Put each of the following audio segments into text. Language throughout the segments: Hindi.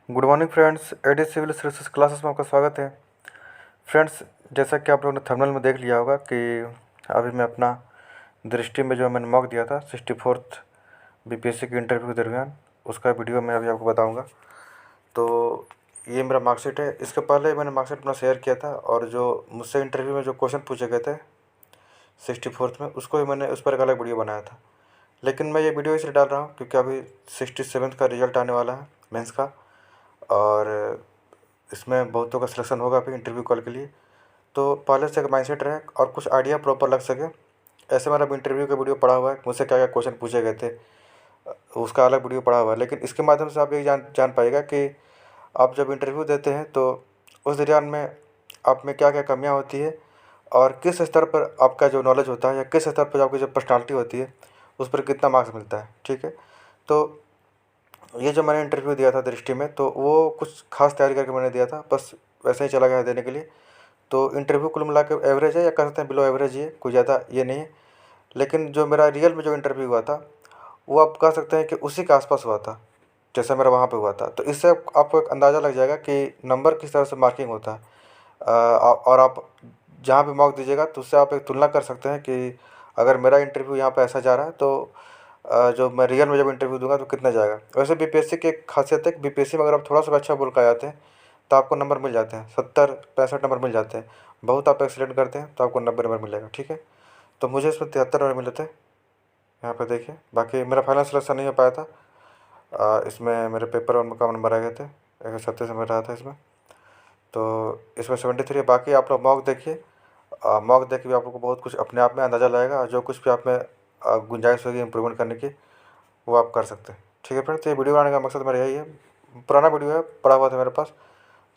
Good morning friends, AD civil services classes में आपका स्वागत है। फ्रेंड्स, जैसा कि आप लोगों ने थंबनेल में देख लिया होगा कि अभी मैं अपना दृष्टि में जो मैंने मॉक दिया था 64th बीपीएससी के इंटरव्यू के दरमियान, उसका वीडियो मैं अभी आपको बताऊंगा। तो ये मेरा मार्कशीट है। इसके पहले मैंने मार्कशीट अपना शेयर किया था और जो मुझसे इंटरव्यू में जो क्वेश्चन पूछे गए थे 64th में, उसको भी मैंने उस पर एक अलग वीडियो बनाया था। लेकिन मैं ये वीडियो इसलिए डाल रहा हूँ क्योंकि अभी 67th का रिजल्ट आने वाला है मेंस का, और इसमें बहुतों का सिलेक्शन होगा अभी इंटरव्यू कॉल के लिए। तो पहले से एक माइंडसेट रहे और कुछ आइडिया प्रॉपर लग सके, ऐसे मेरा इंटरव्यू का वीडियो पड़ा हुआ है, मुझसे क्या क्या क्वेश्चन पूछे गए थे उसका अलग वीडियो पड़ा हुआ है। लेकिन इसके माध्यम से आप ये जान जान पाएगा कि आप जब इंटरव्यू देते हैं तो उस दौरान में आप में क्या क्या कमियाँ होती है और किस स्तर पर आपका जो नॉलेज होता है या किस स्तर पर आपकी जो पर्सनालिटी होती है उस पर कितना मार्क्स मिलता है। ठीक है, तो ये जो मैंने इंटरव्यू दिया था दृष्टि में, तो वो कुछ खास तैयारी करके मैंने दिया था, बस वैसे ही चला गया देने के लिए। तो इंटरव्यू कुल मिला के एवरेज है, या कह सकते हैं बिलो एवरेज ही है, कोई ज़्यादा ये नहीं है। लेकिन जो मेरा रियल में जो इंटरव्यू हुआ था वो आप कह सकते हैं कि उसी के आसपास हुआ था जैसा मेरा वहाँ पे हुआ था। तो इससे आपको एक अंदाज़ा लग जाएगा कि नंबर किस तरह से मार्किंग होता है। और आप जहाँ भी मॉक दीजिएगा तो उससे आप एक तुलना कर सकते हैं कि अगर मेरा इंटरव्यू यहाँ पे ऐसा जा रहा है तो जो मैं रियल में जब इंटरव्यू दूंगा तो कितना जाएगा। वैसे बीपीएससी की एक खासियत है कि बीपीएससी में अगर आप थोड़ा सा भी अच्छा बोल कर आ जाते हैं तो आपको नंबर मिल जाते हैं, 70-65 नंबर मिल जाते हैं। बहुत आप एक्सीलेंट करते हैं तो आपको 90 नंबर मिलेगा। ठीक है, तो मुझे इसमें 73 नंबर मिले थे यहाँ पे देखिए। बाकी मेरा फाइनल सिलेक्शन नहीं हो पाया था। इसमें मेरे पेपर वन में कम नंबर आ गए थे, 137 नंबर रहा था इसमें। तो इसमें 73 है। बाकी आप लोग मॉक देखिए, मॉक देख के भी आप लोग को बहुत कुछ अपने आप में अंदाज़ा लगाएगा, और जो कुछ भी आप में गुंजाइश होगी इम्प्रूवमेंट करने की वो आप कर सकते हैं। ठीक है फ्रेंड्स, तो ये वीडियो बनाने का मकसद मेरा यही है। पुराना वीडियो है, पड़ा हुआ था मेरे पास,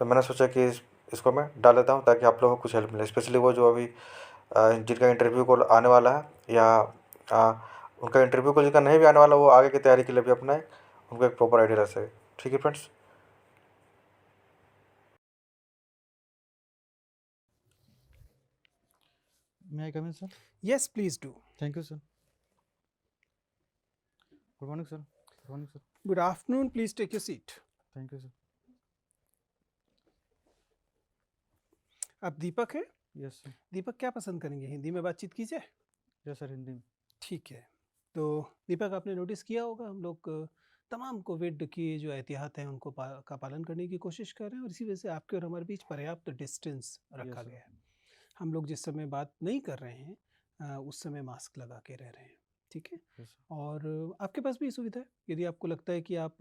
तो मैंने सोचा कि इसको मैं डाल देता हूँ ताकि आप लोगों को कुछ हेल्प मिले, स्पेशली वो जो अभी जिनका इंटरव्यू को आने वाला है, या अ, उनका इंटरव्यू को जिनका नहीं भी आने वाला वो आगे की तैयारी के लिए भी अपना उनको एक प्रॉपर आइडिया रह सके। ठीक है friends. May I come in, sir? Yes, please do. Thank you, sir. Good morning, sir. Good morning, sir. Good afternoon. Please take your seat. Thank you, sir. आप दीपक हैं? Yes, sir. दीपक क्या पसंद करेंगे, हिंदी में बातचीत की जाए? Yes, sir. Hindi. ठीक है। तो दीपक, आपने नोटिस किया होगा हम लोग तमाम कोविड की जो एहतियात हैं उनको का पालन करने की कोशिश कर रहे हैं, और इसी वजह से आपके और हमारे बीच पर्याप्त डिस्टेंस रखा Yes, sir. गया है। हम लोग जिस समय बात नहीं कर रहे हैं उस समय मास्क लगा के रह रहे हैं। ठीक है। Yes, sir. और आपके पास भी ये सुविधा है, यदि आपको लगता है कि आप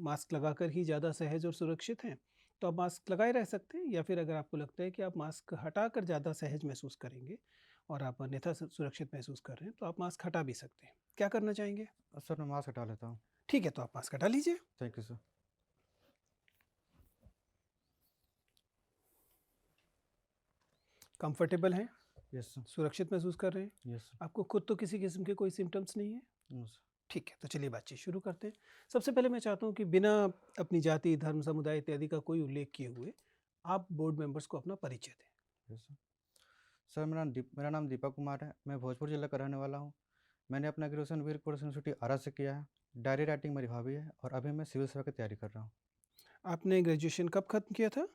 मास्क लगाकर ही ज़्यादा सहज और सुरक्षित हैं तो आप मास्क लगाए रह सकते हैं, या फिर अगर आपको लगता है कि आप मास्क हटाकर ज़्यादा सहज महसूस करेंगे और आप अन्यथा सुरक्षित महसूस कर रहे हैं तो आप मास्क हटा भी सकते हैं। क्या करना चाहेंगे? सर मैं मास्क हटा लेता हूँ। ठीक है, तो आप मास्क हटा लीजिए। Thank you sir. कंफर्टेबल हैं, यस सर। सुरक्षित महसूस कर रहे हैं, यस सर। आपको खुद तो किसी किस्म के कोई सिम्टम्स नहीं है? No sir. ठीक है, तो चलिए बातचीत शुरू करते हैं। सबसे पहले मैं चाहता हूँ कि बिना अपनी जाति, धर्म, समुदाय इत्यादि का कोई उल्लेख किए हुए आप बोर्ड मेंबर्स को अपना परिचय दें। Yes sir. सर मेरा नाम दीपक कुमार है। मैं भोजपुर जिला का रहने वाला हूँ। मैंने अपना ग्रेजुएशन वीर कुंवर यूनिवर्सिटी आरा से किया है। डायरी राइटिंग मेरी हॉबी है और अभी मैं सिविल सेवा की तैयारी कर रहा हूँ। आपने ग्रेजुएशन कब ख़त्म किया था?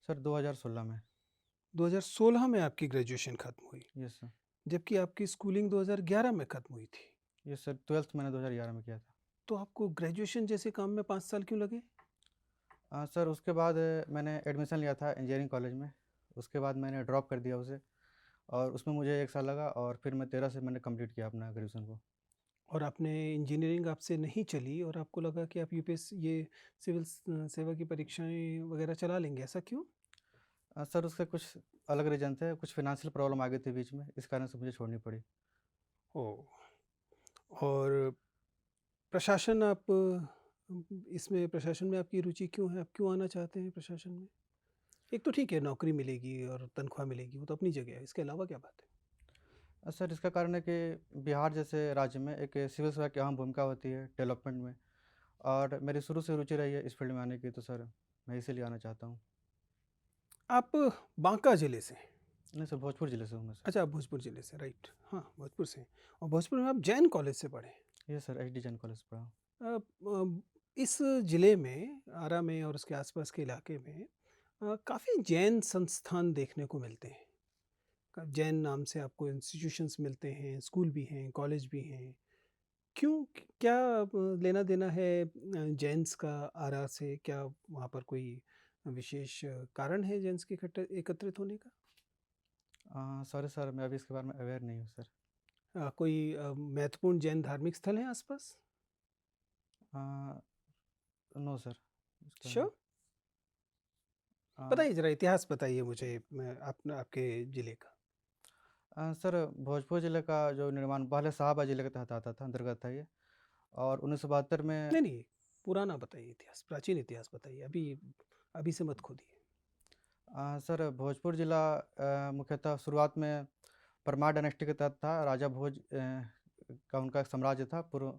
सर 2016 में। 2016 में आपकी ग्रेजुएशन ख़त्म हुई, यस सर। जबकि आपकी स्कूलिंग 2011 में ख़त्म हुई थी। यस सर, 12th मैंने 2011 में किया था। तो आपको ग्रेजुएशन जैसे काम में 5 साल क्यों लगे? सर उसके बाद मैंने एडमिशन लिया था इंजीनियरिंग कॉलेज में। उसके बाद मैंने ड्रॉप कर दिया उसे, और उसमें मुझे 1 साल लगा, और फिर मैं 13 से मैंने कंप्लीट किया अपना ग्रेजुएशन को। और आपने इंजीनियरिंग आपसे नहीं चली और आपको लगा कि आप यूपीएस ये सिविल सेवा की परीक्षाएं वगैरह चला लेंगे, ऐसा क्यों? सर उसके कुछ अलग रीज़न थे, कुछ फ़ाइनेंशियल प्रॉब्लम आ गई थी बीच में, इस कारण से मुझे छोड़नी पड़ी। ओ, और प्रशासन, आप इसमें प्रशासन में आपकी रुचि क्यों है? आप क्यों आना चाहते हैं प्रशासन में? एक तो ठीक है, नौकरी मिलेगी और तनख्वाह मिलेगी, वो तो अपनी जगह है, इसके अलावा क्या बात है? सर इसका कारण है कि बिहार जैसे राज्य में एक सिविल सेवा की अहम भूमिका होती है डेवलपमेंट में, और मेरी शुरू से रुचि रही है इस फील्ड में आने की, तो सर मैं इसीलिए आना चाहता हूँ। आप बांका ज़िले से हैं? नहीं सर, भोजपुर ज़िले से हूँ मैं सर। अच्छा, आप भोजपुर ज़िले से, राइट। हाँ, भोजपुर से हैं। और भोजपुर में आप जैन कॉलेज से पढ़े हैं। ये sir H D Jain college से पढ़ा हूँ। अ, इस ज़िले में, आरा में और उसके आसपास के इलाके में काफ़ी जैन संस्थान देखने को मिलते हैं। जैन नाम से आपको इंस्टीट्यूशंस मिलते हैं, स्कूल भी हैं, कॉलेज भी हैं। क्यों, क्या लेना-देना है जैन्स का आरा से? क्या वहाँ पर कोई विशेष कारण है जैन्स के एकत्रित होने का? सॉरी सर, मैं अभी इसके बारे में अवेयर नहीं हूँ सर। कोई महत्वपूर्ण जैन धार्मिक स्थल हैं आसपास? नो सर, इसका नहीं। श्योर? अ, बताइए ज़रा, इतिहास बताइए मुझे आपके ज़िले का। सर, भोजपुर ज़िले का जो निर्माण पहले शाहाबाद ज़िले के तहत आता था, अंतर्गत था ये। और 1972 में नहीं, नहीं, पुराना बताइए इतिहास, प्राचीन इतिहास बताइए, अभी अभी से मत खोदिए। सर, भोजपुर ज़िला मुख्यतः शुरुआत में परमार डायनेस्टी के तहत था। राजा भोज का उनका एक साम्राज्य था पूर्व। और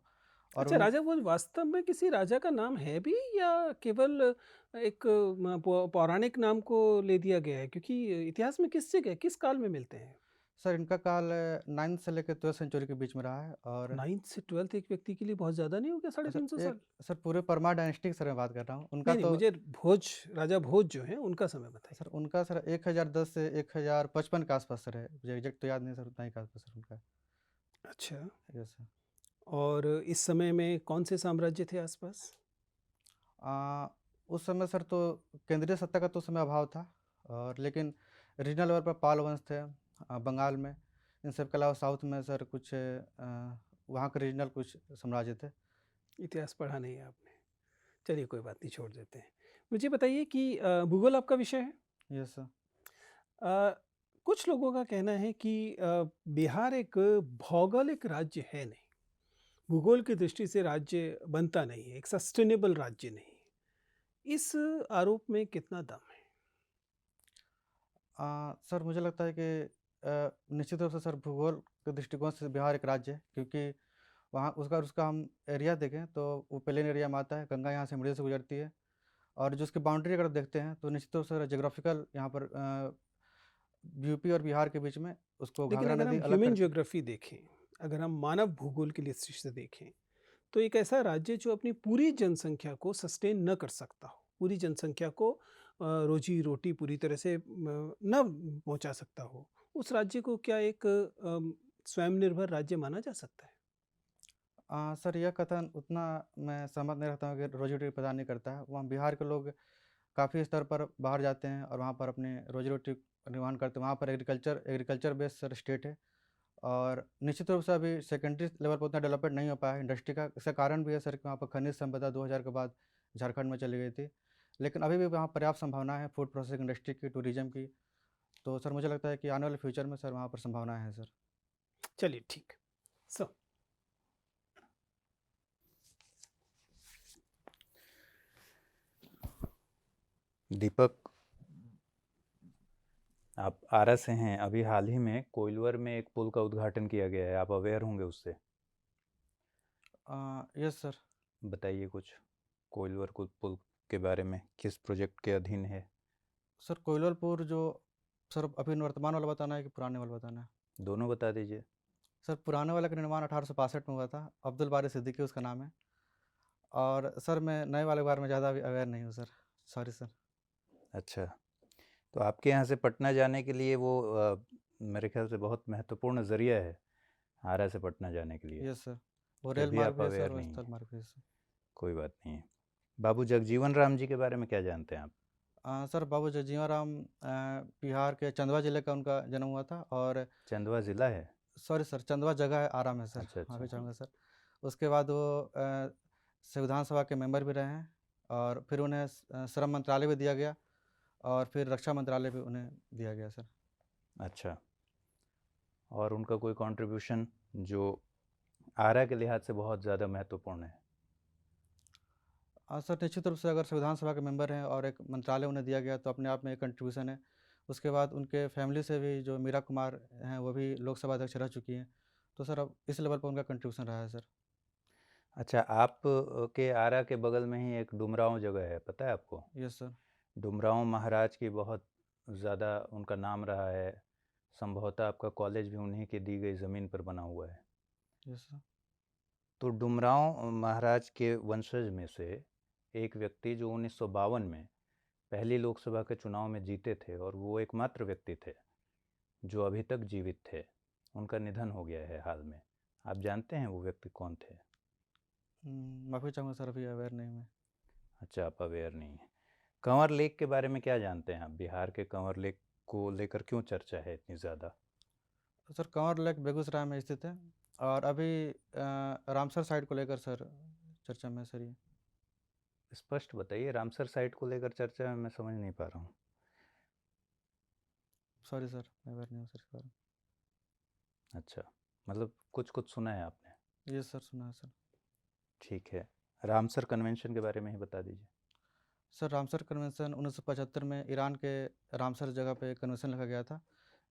अच्छा, उन्हीं राजा भोज वास्तव में किसी राजा का नाम है भी, या केवल एक पौराणिक नाम को ले दिया गया है? क्योंकि इतिहास में किस जगह, किस काल में मिलते हैं? सर, इनका काल 9th से लेकर 12th सेंचुरी के बीच में रहा है। और 9th से 12th एक व्यक्ति के लिए बहुत ज़्यादा नहीं हो गया, साढ़े सर, 300 एक साल? सर पूरे परमार डायनेस्टी की सर मैं बात कर रहा हूँ। उनका नहीं, नहीं, तो मुझे भोज, राजा भोज जो हैं उनका समय बताइए। सर, उनका सर 1010 से 1055 के आसपास सर है। मुझे एग्जैक्ट तो याद नहीं सर, उतना ही के आसपास सर उनका। अच्छा, यस सर। और इस समय में कौन से साम्राज्य थे आसपास? आ, उस समय सर तो केंद्रीय सत्ता का तो उस समय अभाव था। और लेकिन रीजनल लेवल पर पाल वंश थे बंगाल में। इन सब के अलावा साउथ में सर कुछ वहाँ के रीजनल कुछ साम्राज्य थे। इतिहास पढ़ा नहीं है आपने। चलिए कोई बात नहीं, छोड़ देते हैं। मुझे बताइए कि भूगोल आपका विषय है। Yes sir. अ, कुछ लोगों का कहना है कि बिहार एक भौगोलिक राज्य है नहीं, भूगोल की दृष्टि से राज्य बनता नहीं है, एक सस्टेनेबल राज्य नहीं है। इस आरोप में कितना दम है? सर, मुझे लगता है कि निश्चित रूप से सर भूगोल के दृष्टिकोण से बिहार एक राज्य है, क्योंकि वहाँ उसका उसका हम एरिया देखें तो वो प्लेन एरिया में आता है। गंगा यहाँ से मिडिल से गुजरती है। और जो उसकी बाउंड्री अगर देखते हैं तो निश्चित रूप से जोग्राफिकल यहाँ पर यूपी और बिहार के बीच में उसको लेकिन घाघरा अगर नदी हम अलग ह्यूमन करती ज्योग्राफी देखें, अगर हम मानव भूगोल की दृष्टि से देखें, तो एक ऐसा राज्य जो अपनी पूरी जनसंख्या को सस्टेन न कर सकता हो, पूरी जनसंख्या को रोजी रोटी पूरी तरह से न पहुंचा सकता हो, उस राज्य को क्या एक स्वयं निर्भर राज्य माना जा सकता है? सर, यह कथन उतना मैं सहमत नहीं रहता हूँ कि रोजी रोटी प्रदान नहीं करता है। वहाँ बिहार के लोग काफ़ी स्तर पर बाहर जाते हैं और वहाँ पर अपने रोजी रोटी निर्वहन करते हैं। वहाँ पर agriculture agriculture based sir state है। और निश्चित रूप से अभी सेकेंडरी लेवल पर उतना डेवलपमेंट नहीं हो पाया है इंडस्ट्री का। इसका कारण भी है सर कि वहाँ पर खनिज संपदा 2000 के बाद झारखंड में चली गई थी। लेकिन अभी भी वहाँ पर्याप्त संभावना है फूड प्रोसेसिंग इंडस्ट्री की, टूरिज्म की। तो सर मुझे लगता है कि आने वाले फ्यूचर में सर वहाँ पर संभावनाएं हैं सर। चलिए ठीक। सो दीपक, आप आरा से हैं। अभी हाल ही में कोइलवर में एक पुल का उद्घाटन किया गया है, आप अवेयर होंगे उससे। Yes sir. बताइए कुछ कोइलवर पुल के बारे में, किस प्रोजेक्ट के अधीन है? सर, कोइलवरपुर जो सर अभी वर्तमान वाला बताना है कि पुराने वाला बताना है? दोनों बता दीजिए। सर, पुराने वाले का निर्माण 1865 में हुआ था। अब्दुल बारी सिद्दीकी उसका नाम है। और सर मैं नए वाले के बारे में ज़्यादा अभी अवेयर नहीं हूँ सर। Sorry sir. अच्छा, तो आपके यहाँ से पटना जाने के लिए वो मेरे ख्याल से बहुत महत्वपूर्ण ज़रिया है, आरा से पटना जाने के लिए। Yes sir. वो फिर रेल भी मार्ग आप भी है सर, अवेयर वो नहीं स्थल हैं। मार्ग भी है सर। कोई बात नहीं है। बाबू जगजीवन राम जी के बारे में क्या जानते हैं आप? सर, बाबू जगजीवन राम बिहार के चंदवा जिले का उनका जन्म हुआ था। और चंदवा ज़िला है? सॉरी सर, चंदवा जगह है, आराम है सर। अच्छा माफ़ी अच्छा। चाहूँगा सर। उसके बाद वो संविधान सभा के मेंबर भी रहे हैं। और फिर उन्हें श्रम मंत्रालय भी दिया गया। और फिर रक्षा मंत्रालय भी उन्हें दिया गया सर। अच्छा, और उनका कोई कंट्रीब्यूशन जो आरा के लिहाज से बहुत ज़्यादा महत्वपूर्ण है? सर, निश्चित रूप से अगर संविधान सभा के मेंबर हैं और एक मंत्रालय उन्हें दिया गया तो अपने आप में एक कंट्रीब्यूशन है। उसके बाद उनके फैमिली से भी जो मीरा कुमार हैं वो भी लोकसभा अध्यक्ष रह चुकी हैं। तो सर अब इस लेवल पर उनका कंट्रीब्यूशन रहा है सर। अच्छा, आप के आरा के बगल में ही एक डुमरांव जगह है, पता है आपको? Yes sir. डुमरांव महाराज की बहुत ज़्यादा उनका नाम रहा है। संभवतः आपका कॉलेज भी उन्हीं की दी गई ज़मीन पर बना हुआ है। Yes sir. तो डुमरांव महाराज के वंशज में से एक व्यक्ति जो 1952 में पहली लोकसभा के चुनाव में जीते थे और वो एकमात्र व्यक्ति थे जो अभी तक जीवित थे, उनका निधन हो गया है हाल में। आप जानते हैं वो व्यक्ति कौन थे? माफ़ी चाहूँगा सर, अभी अवेयर नहीं मैं। अच्छा, आप अवेयर नहीं हैं। कंवर लेक के बारे में क्या जानते हैं आप? बिहार के कंवर लेक को लेकर क्यों चर्चा है इतनी ज़्यादा? सर कंवर लेक बेगूसराय में स्थित है, और अभी रामसर साइट को लेकर सर चर्चा में है सर ये। स्पष्ट बताइए, रामसर साइट को लेकर चर्चा है, मैं समझ नहीं पा रहा हूँ। सॉरी सर, मैं अवेयर नहीं हूँ सर इस बारे में। अच्छा, मतलब कुछ सुना है आपने? ये सर सुना है सर। ठीक है, रामसर कन्वेंशन के बारे में ही बता दीजिए। सर रामसर कन्वेंशन 1975 में ईरान के रामसर जगह पे कन्वेंशन लिखा गया था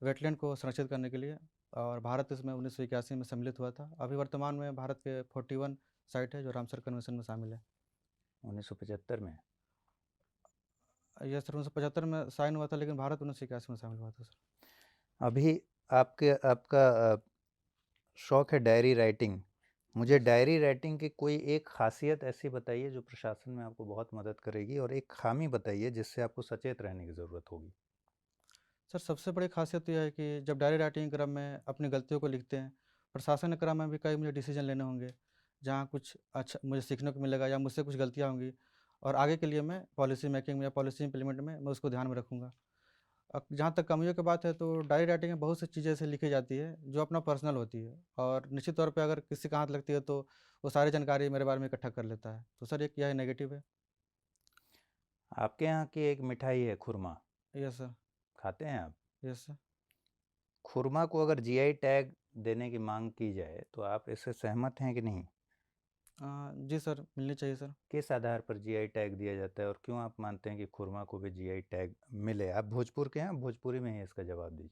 वेटलैंड को संरक्षित करने के लिए, और भारत इसमें 1981 में सम्मिलित हुआ था। अभी वर्तमान में भारत के 41 साइट है जो रामसर कन्वेंशन में शामिल है। 1975 में? यह सर 1975 में साइन हुआ था, लेकिन भारत 1981 में शामिल हुआ था सर। अभी आपका शौक है डायरी राइटिंग। मुझे डायरी राइटिंग की कोई एक खासियत ऐसी बताइए जो प्रशासन में आपको बहुत मदद करेगी, और एक खामी बताइए जिससे आपको सचेत रहने की ज़रूरत होगी। सर सबसे बड़ी खासियत तो यह है कि जब डायरी राइटिंग क्रम में अपनी गलतियों को लिखते हैं, प्रशासन के क्रम में भी कई मुझे डिसीजन लेने होंगे जहाँ कुछ अच्छा मुझे सीखने को मिलेगा या मुझसे कुछ गलतियाँ होंगी, और आगे के लिए मैं पॉलिसी मेकिंग में या पॉलिसी इम्प्लीमेंट में मैं उसको ध्यान में रखूँगा। अब जहाँ तक कमियों की बात है, तो डायरी राइटिंग में बहुत सी चीज़ें ऐसे लिखी जाती है जो अपना पर्सनल होती है, और निश्चित तौर पे अगर किसी का हाथ लगती है तो वो सारी जानकारी मेरे बारे में इकट्ठा कर लेता है, तो सर एक यह नेगेटिव है। आपके यहाँ की एक मिठाई है खुरमा, यस सर। खाते हैं आप? Yes sir. खुरमा को अगर जीआई टैग देने की मांग की जाए तो आप इससे सहमत हैं कि नहीं? जी सर, मिलनी चाहिए सर। किस आधार पर जीआई टैग दिया जाता है और क्यों आप मानते हैं कि खुरमा को भी जीआई टैग मिले? आप भोजपुर के हैं, भोजपुरी में ही इसका जवाब दीजिए।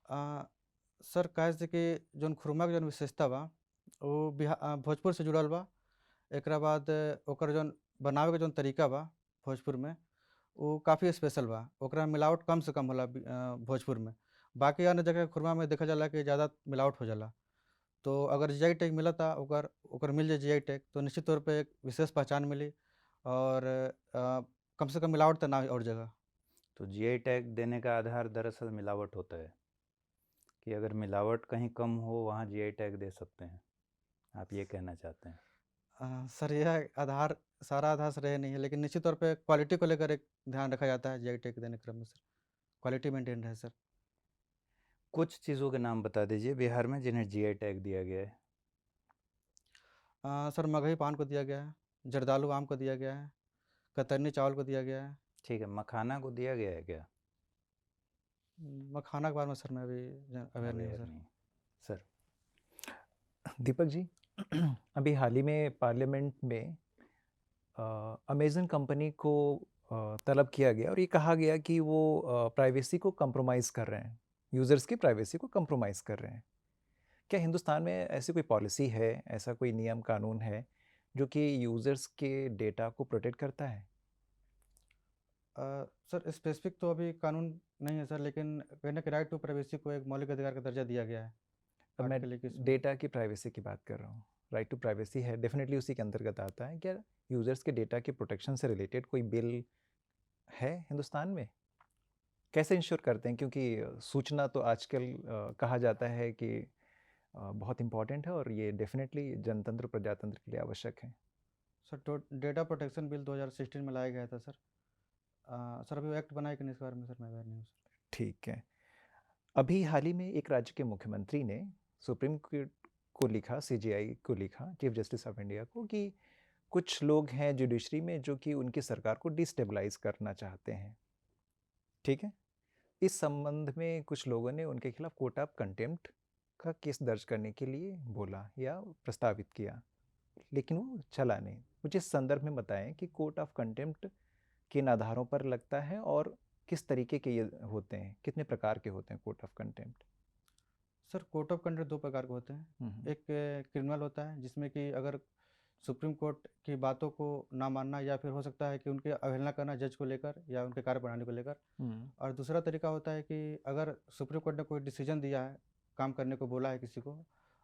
आ, सर काहे से कि जौन खुरमा के जौन विशेषता बा वो भोजपुर से जुड़ल बा। एकरा बाद ओकर जौन बनावे के जौन तरीका बा भोजपुर में, वो काफ़ी स्पेशल बा। ओकरा में मिलावट कम से कम होला भोजपुर में। बाकी अन्य जगह के खुरमा में देखा जाला कि ज़्यादा मिलावट हो जाला। तो अगर जीआई टैग मिलता ओकर ओकर मिल जाए जीआई टैग, तो निश्चित तौर पे एक विशेष पहचान मिली, और कम से कम मिलावट तो ना हो और जगह। तो जीआई टैग देने का आधार दरअसल मिलावट होता है, कि अगर मिलावट कहीं कम हो वहाँ जीआई टैग दे सकते हैं, आप ये कहना चाहते हैं? सर यह आधार सारा आधार से रहे नहीं है, लेकिन निश्चित तौर पे क्वालिटी को लेकर एक ध्यान रखा जाता है जीआई टैग देने क्रम में सर। क्वालिटी मेंटेन रहे सर। कुछ चीज़ों के नाम बता दीजिए बिहार में जिन्हें जीआई टैग दिया गया है। सर मगही पान को दिया गया है, जर्दालू आम को दिया गया है, कतरनी चावल को दिया गया है। ठीक है, मखाना को दिया गया है क्या? मखाना के बारे में सर मैं अभी अवेयर नहीं हूँ अवेयर सर। नहीं। सर, दीपक जी, अभी हाल ही में पार्लियामेंट में अमेज़न कंपनी को तलब किया गया और ये कहा गया कि वो प्राइवेसी को कंप्रोमाइज़ कर रहे हैं, यूज़र्स की प्राइवेसी को कंप्रोमाइज़ कर रहे हैं। क्या हिंदुस्तान में ऐसी कोई पॉलिसी है, ऐसा कोई नियम कानून है जो कि यूज़र्स के डेटा को प्रोटेक्ट करता है? सर स्पेसिफिक तो अभी कानून नहीं है सर, लेकिन कहीं ना कहीं राइट टू प्राइवेसी को एक मौलिक अधिकार का दर्जा दिया गया है अब मैं आर्टिकल 21 में। डेटा की प्राइवेसी की बात कर रहा हूँ। राइट टू प्राइवेसी है, डेफिनेटली उसी के अंतर्गत आता है। क्या यूज़र्स के डेटा के प्रोटेक्शन से रिलेटेड कोई बिल है हिंदुस्तान में? कैसे इंश्योर करते हैं? क्योंकि सूचना तो आजकल कहा जाता है कि बहुत इम्पोर्टेंट है और ये डेफिनेटली जनतंत्र प्रजातंत्र के लिए आवश्यक है। सर तो डेटा प्रोटेक्शन बिल 2016 में लाया गया था सर। सर अभी वो एक्ट बनाया कि नहीं, इस बारे में सर मैं अवेयर नहीं हूँ सर। ठीक है। अभी हाल ही में एक राज्य के मुख्यमंत्री ने सुप्रीम कोर्ट को लिखा, सीजेआई को लिखा, चीफ जस्टिस ऑफ इंडिया को, कि कुछ लोग हैं जुडिशरी में जो कि उनकी सरकार को डिस्टेबलाइज करना चाहते हैं। ठीक है। इस संबंध में कुछ लोगों ने उनके खिलाफ कोर्ट ऑफ कंटेम्प्ट का केस दर्ज करने के लिए बोला या प्रस्तावित किया, लेकिन वो चला नहीं। मुझे इस संदर्भ में बताएं कि कोर्ट ऑफ कंटेम्प्ट किन आधारों पर लगता है और किस तरीके के ये होते हैं, कितने प्रकार के होते हैं court of contempt? Sir court of conduct दो प्रकार के होते हैं। एक क्रिमिनल होता है जिसमें कि अगर सुप्रीम कोर्ट की बातों को ना मानना, या फिर हो सकता है कि उनकी अवहेलना करना जज को लेकर या उनके कार्यप्रणाली को लेकर। और दूसरा तरीका होता है कि अगर सुप्रीम कोर्ट ने कोई डिसीजन दिया है, काम करने को बोला है किसी को,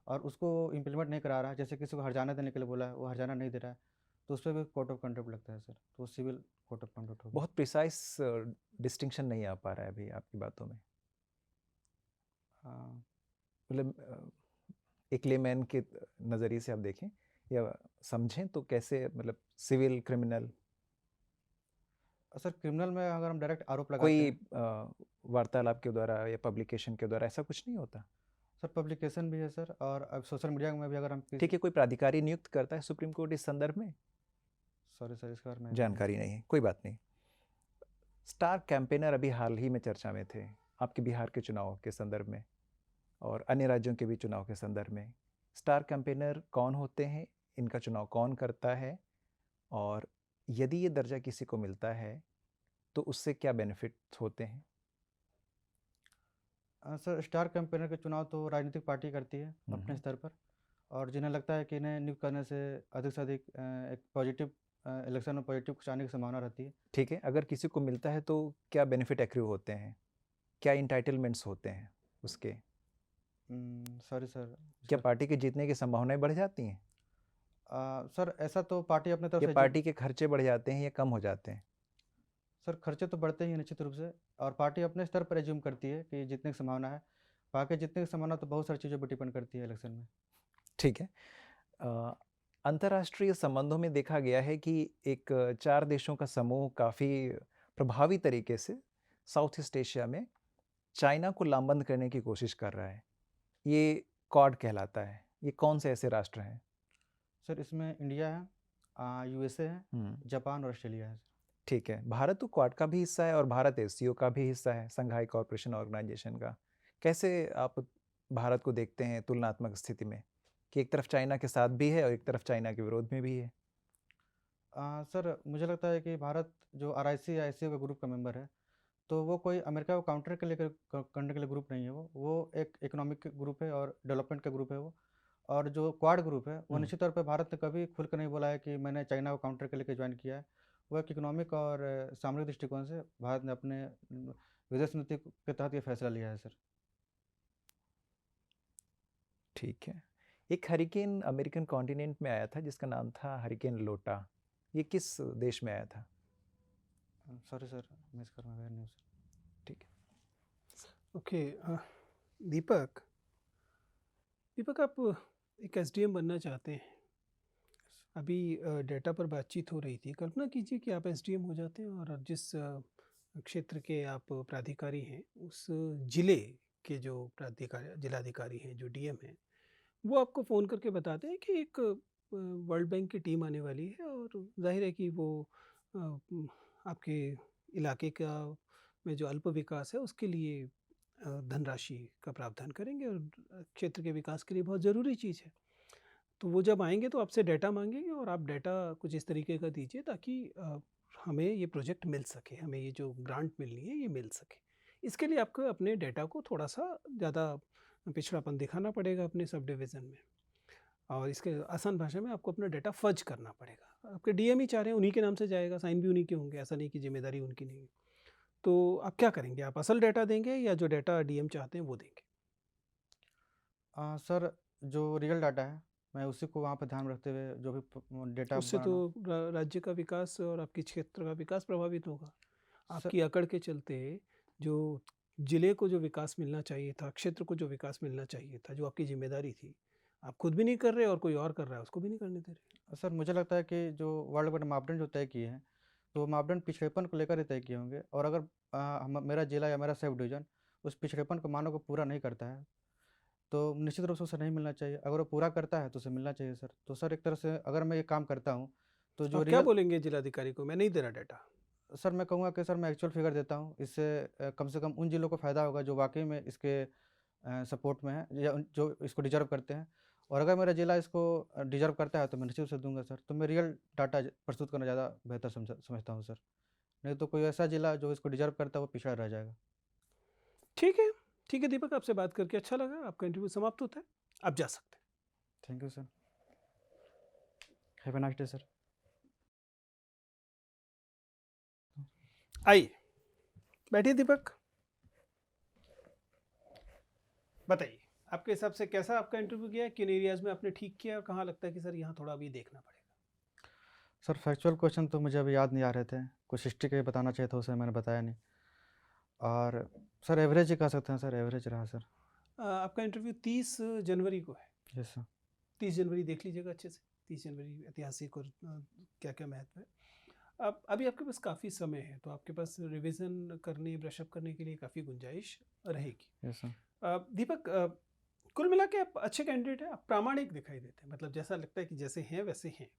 और उसको इम्प्लीमेंट नहीं करा रहा है, जैसे किसी को हर्जाना देने के लिए बोला है, वो हर्जाना नहीं दे रहा है, तो उस पर भी कोड ऑफ कंडक्ट लगता है सर, तो सिविल कोड ऑफ कंडक्ट होगा। बहुत प्रिसाइज डिस्टिंक्शन नहीं आ पा रहा है अभी आपकी बातों में। हाँ मतलब एक लेमैन के नज़रिए से आप देखें या समझें तो कैसे, मतलब सिविल क्रिमिनल सर क्रिमिनल में अगर हम डायरेक्ट आरोप लगाते कोई हैं, वार्तालाप के द्वारा या पब्लिकेशन के द्वारा ऐसा कुछ नहीं होता? सर पब्लिकेशन भी है सर, और अब सोशल मीडिया में भी अगर हम ठीक है, कोई प्राधिकारी नियुक्त करता है सुप्रीम कोर्ट इस संदर्भ में? सॉरी सर, इसके बारे में जानकारी नहीं है, कोई बात नहीं। स्टार कैंपेनर अभी हाल ही में चर्चा में थे आपके बिहार के चुनाव के संदर्भ में और अन्य राज्यों के भी चुनाव के संदर्भ में। स्टार कैंपेनर कौन होते हैं, इनका चुनाव कौन करता है, और यदि ये दर्जा किसी को मिलता है तो उससे क्या बेनिफिट्स होते हैं? सर स्टार कैंपेनर के चुनाव तो राजनीतिक पार्टी करती है अपने स्तर पर, और जिन्हें लगता है कि इन्हें नियुक्त करने से अधिक एक पॉजिटिव इलेक्शन में पॉजिटिव कुछ आने की संभावना रहती है। ठीक है, अगर किसी को मिलता है तो क्या बेनिफिट एक्रू होते हैं, क्या इंटाइटलमेंट्स होते हैं उसके? सॉरी सर, क्या पार्टी के जीतने की संभावनाएं बढ़ जाती हैं, सर ऐसा तो पार्टी अपने तरफ या से पार्टी के खर्चे बढ़ जाते हैं या कम हो जाते हैं? सर खर्चे तो बढ़ते ही हैं निश्चित रूप से, और पार्टी अपने स्तर पर एज्यूम करती है कि जीतने की संभावना है। बाकी जीतने की संभावना तो बहुत सारी चीज़ों पर डिपेंड करती है इलेक्शन में। ठीक है। अंतर्राष्ट्रीय संबंधों में देखा गया है कि एक 4 देशों का समूह काफ़ी प्रभावी तरीके से साउथ ईस्ट एशिया में चाइना को लामबंद करने की कोशिश कर रहा है। ये क्वाड कहलाता है। ये कौन से ऐसे राष्ट्र हैं? सर इसमें इंडिया है, यूएसए है, जापान और ऑस्ट्रेलिया है। ठीक है, भारत तो क्वाड का भी हिस्सा है और भारत एससीओ का भी हिस्सा है, संघाई कॉरपोरेशन ऑर्गेनाइजेशन का। कैसे आप भारत को देखते हैं तुलनात्मक स्थिति में कि एक तरफ चाइना के साथ भी है और एक तरफ चाइना के विरोध में भी है? सर मुझे लगता है कि भारत जो आरआईसी या आईसीओ का ग्रुप का मेंबर है, तो वो कोई अमेरिका को काउंटर के लिए करने के लिए ग्रुप नहीं है, वो एक इकोनॉमिक ग्रुप है और डेवलपमेंट का ग्रुप है वो। और जो क्वाड ग्रुप है वो निश्चित तौर पे भारत ने कभी खुलकर नहीं बोला है कि मैंने चाइना को काउंटर के लिए ज्वाइन किया है। वो एक इकोनॉमिक और सामरिक दृष्टिकोण से भारत ने अपने विदेश नीति के तहत ये फैसला लिया है सर। ठीक है। एक हरिकेन अमेरिकन कॉन्टिनेंट में आया था जिसका नाम था हरिकेन लोटा। ये किस देश में आया था? सॉरी सर, मैं इसका अवेयर नहीं हूँ सर। ठीक है। ओके, दीपक आप एक एसडीएम बनना चाहते हैं। अभी डेटा पर बातचीत हो रही थी। कल्पना कीजिए कि आप एसडीएम हो जाते हैं और जिस क्षेत्र के आप प्राधिकारी हैं उस जिले के जो जिलाधिकारी हैं, जो डीएम हैं, वो आपको फ़ोन करके बताते हैं कि एक वर्ल्ड बैंक की टीम आने वाली है और जाहिर है कि वो आपके इलाके का में जो अल्प विकास है उसके लिए धनराशि का प्रावधान करेंगे और क्षेत्र के विकास के लिए बहुत ज़रूरी चीज़ है। तो वो जब आएंगे तो आपसे डाटा मांगेंगे और आप डाटा कुछ इस तरीके का दीजिए ताकि हमें ये प्रोजेक्ट मिल सके, हमें ये जो ग्रांट मिलनी है ये मिल सके। इसके लिए आपको अपने डाटा को थोड़ा सा ज़्यादा पिछड़ापन दिखाना पड़ेगा अपने सब डिवीज़न में, और इसके आसान भाषा में आपको अपना डाटा फर्ज करना पड़ेगा। आपके डीएम ही चाह रहे हैं, उन्हीं के नाम से जाएगा, साइन भी उन्हीं के होंगे, ऐसा नहीं कि जिम्मेदारी उनकी नहीं है। तो आप क्या करेंगे? आप असल डाटा देंगे या जो डाटा डीएम चाहते हैं वो देंगे? सर जो रियल डाटा है मैं उसी को वहाँ पर ध्यान में रखते हुए जो भी डेटा उससे तो बनाना। राज्य का विकास और आपके क्षेत्र का विकास प्रभावित होगा। सर आपकी अकड़ के चलते जो जिले को जो विकास मिलना चाहिए था, क्षेत्र को जो विकास मिलना चाहिए था, जो आपकी जिम्मेदारी थी, आप खुद भी नहीं कर रहे और कोई और कर रहा है उसको भी नहीं करने दे रहे। सर मुझे लगता है कि जो वर्ल्ड बैंक ने मापदंड जो तय किए हैं, तो वो मापदंड पिछड़ेपन को लेकर ही तय किए होंगे, और अगर मेरा जिला या मेरा सब डिवीज़न उस पिछड़ेपन को मानों को पूरा नहीं करता है तो निश्चित रूप से उसे नहीं मिलना चाहिए। अगर वो पूरा करता है तो उसे मिलना चाहिए सर। तो सर एक तरह से अगर मैं ये काम करता हूँ तो जो आप क्या रियल, बोलेंगे जिलाधिकारी को? मैं नहीं दे रहा डाटा। सर मैं कहूँगा कि सर मैं एक्चुअल फिगर देता हूँ, इससे कम से कम उन जिलों को फ़ायदा होगा जो वाकई में इसके सपोर्ट में है या जो इसको डिजर्व करते हैं। और अगर मेरा जिला इसको डिजर्व करता है तो मैं निश्चित रूप से दूंगा सर। तो मैं रियल डाटा प्रस्तुत करना ज़्यादा बेहतर समझता हूँ सर। नहीं तो कोई ऐसा जिला जो इसको डिजर्व करता है वो पिछड़ा रह जाएगा। ठीक है, ठीक है दीपक, आपसे बात करके अच्छा लगा। आपका इंटरव्यू समाप्त होता है, आप जा सकते हैं। Thank you sir. Have a nice day sir. आइए बैठिए दीपक, बताइए आपके हिसाब से कैसा आपका इंटरव्यू गया? किन एरियाज़ में आपने ठीक किया और कहाँ लगता है कि सर यहाँ थोड़ा अभी देखना पड़ेगा? सर फैक्चुअल क्वेश्चन तो मुझे अभी याद नहीं आ रहे थे, कुछ हिस्ट्री के भी बताना चाहिए था, उसे मैंने बताया नहीं। और सर एवरेज ही कह सकते हैं सर, एवरेज रहा सर। आपका इंटरव्यू 30 जनवरी को है। Yes sir. 30 जनवरी देख लीजिएगा अच्छे से। 30 जनवरी ऐतिहासिक और क्या-क्या महत्व है। अब अभी आपके पास काफ़ी समय है, तो आपके पास रिवीजन करने, ब्रश अप करने के लिए काफ़ी गुंजाइश रहेगी। Yes sir. दीपक, कुल मिला के आप अच्छे कैंडिडेट हैं, आप प्रामाणिक दिखाई देते हैं, मतलब जैसा लगता है कि जैसे हैं वैसे हैं।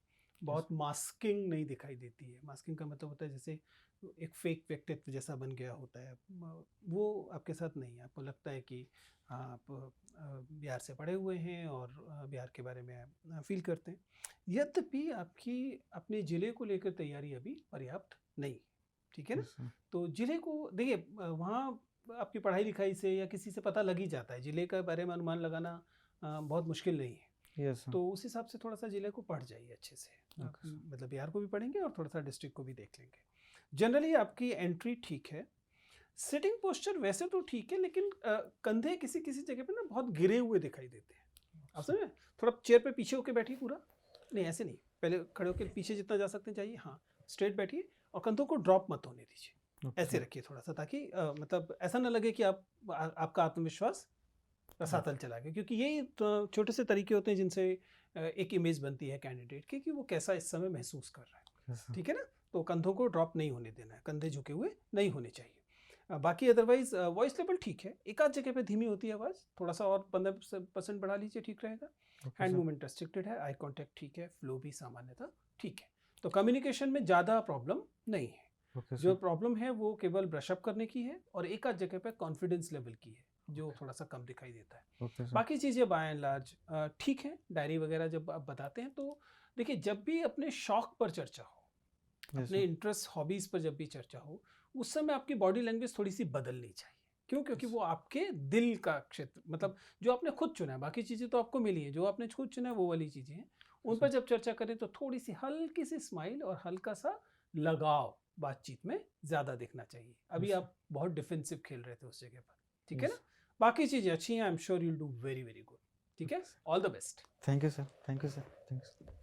बहुत मास्किंग नहीं दिखाई देती है। मास्किंग का मतलब होता है जैसे एक फेक व्यक्तित्व जैसा बन गया होता है, वो आपके साथ नहीं है। आपको लगता है कि हाँ, आप बिहार से पढ़े हुए हैं और बिहार के बारे में फील करते हैं। यद्यपि आपकी अपने ज़िले को लेकर तैयारी अभी पर्याप्त नहीं, ठीक है ना? Yes sir. तो ज़िले को देखिए, वहाँ आपकी पढ़ाई लिखाई से या किसी से पता लग ही जाता है, ज़िले के बारे में अनुमान लगाना बहुत मुश्किल नहीं है। Yes sir. तो उस हिसाब से थोड़ा सा ज़िले को पढ़ जाइए अच्छे से। आप ओके सर। मतलब बिहार को भी पढ़ेंगे और थोड़ा सा डिस्ट्रिक्ट को भी देख लेंगे। जनरली आपकी एंट्री ठीक है। सिटिंग पोस्चर वैसे तो ठीक है, लेकिन कंधे किसी किसी जगह पे ना बहुत गिरे हुए दिखाई देते हैं। आप समझे? थोड़ा चेयर पे पीछे होके बैठिए पूरा। नहीं ऐसे नहीं, पहले खड़े होकर पीछे जितना जा सकते हैं जाइए। हाँ, स्ट्रेट बैठिए और कंधों को ड्रॉप मत होने दीजिए। ओके ऐसे सर। रखिए थोड़ा सा, ताकि मतलब ऐसा ना लगे कि आपका आत्मविश्वास रसातल चला गया, क्योंकि यही तो छोटे से तरीके होते हैं जिनसे एक इमेज बनती है कैंडिडेट की कि वो कैसा इस समय महसूस कर रहा है। Yes sir. ठीक है ना? तो कंधों को ड्रॉप नहीं होने देना है, कंधे झुके हुए नहीं होने चाहिए। बाकी अदरवाइज वॉइस लेवल ठीक है। एक आध जगह पे धीमी होती है आवाज़, थोड़ा सा और 15% बढ़ा लीजिए, ठीक रहेगा। Okay hand sir. Movement restricted है, आई कांटेक्ट ठीक है, फ्लो भी सामान्यतः ठीक है। तो कम्युनिकेशन में ज़्यादा प्रॉब्लम नहीं है। ओके जो सर। प्रॉब्लम है वो केवल ब्रशअप करने की है और एक आध जगह पे कॉन्फिडेंस लेवल की है, जो थोड़ा सा कम दिखाई देता है। Okay sir. बाकी चीज़ें बाय एंड लार्ज ठीक है। डायरी वगैरह जब आप बताते हैं तो देखिए, जब भी अपने शौक पर चर्चा हो, यस अपने सर। इंटरेस्ट हॉबीज़ पर जब भी चर्चा हो, उस समय आपकी बॉडी लैंग्वेज थोड़ी सी बदलनी चाहिए। क्यों? क्योंकि वो आपके दिल का क्षेत्र, मतलब जो आपने खुद चुना है। बाकी चीज़ें तो आपको मिली है, जो आपने खुद चुना है वो वाली चीज़ें हैं। उन पर जब चर्चा करें तो थोड़ी सी हल्की सी स्माइल और हल्का सा लगाव बातचीत में ज़्यादा दिखना चाहिए। अभी Yes, sir. आप बहुत डिफेंसिव खेल रहे थे उस जगह पर, ठीक है Yes. ना? बाकी चीज़ें अच्छी हैं, I am sure you will do very very good. ठीक है, all the best. Thank you sir. Thank you sir. Thank you.